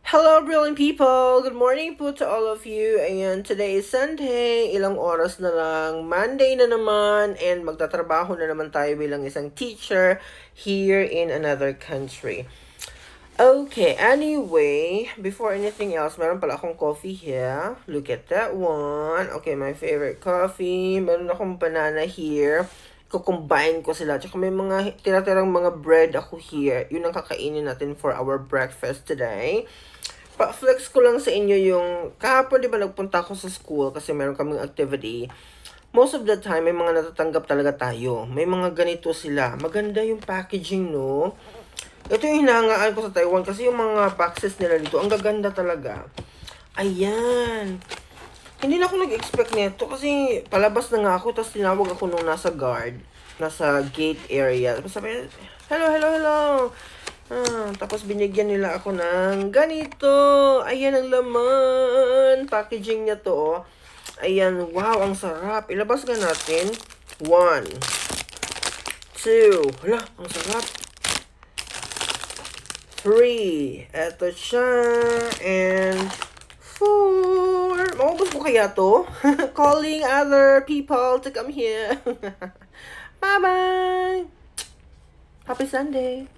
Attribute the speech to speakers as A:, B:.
A: Hello, brilliant people! Good morning po to all of you. Ayan, today is Sunday. Ilang oras na lang. Monday na naman. And magtatrabaho na naman tayo bilang isang teacher here in another country. Okay, anyway, before anything else, meron pala akong coffee here. Look at that one. Okay, my favorite coffee. Meron akong banana here. Kukombine ko sila. Tsaka may mga tira-tirang mga bread ako here. Yun ang kakainin natin for our breakfast today. Pa-flex ko lang sa inyo yung, kahapon di ba nagpunta ako sa school kasi meron kaming activity. Most of the time, may mga natatanggap talaga tayo. May mga ganito sila. Maganda yung packaging, no? Ito yung hinahangaan ko sa Taiwan kasi yung mga boxes nila dito, ang gaganda talaga. Ayan. Hindi na ako nag-expect nito kasi palabas na nga ako tapos tinawag ako nung nasa guard, nasa gate area. Tapos sabi, hello, hello, hello. Tapos binigyan nila ako ng ganito. Ayan ang laman. Packaging niya to, oh. Ayan, wow, ang sarap. Ilabas nga natin. 1, 2. Hala, ang sarap. 3. Eto siya. And 4. Maubos ko kaya to? Calling other people to come here. Bye-bye. Happy Sunday.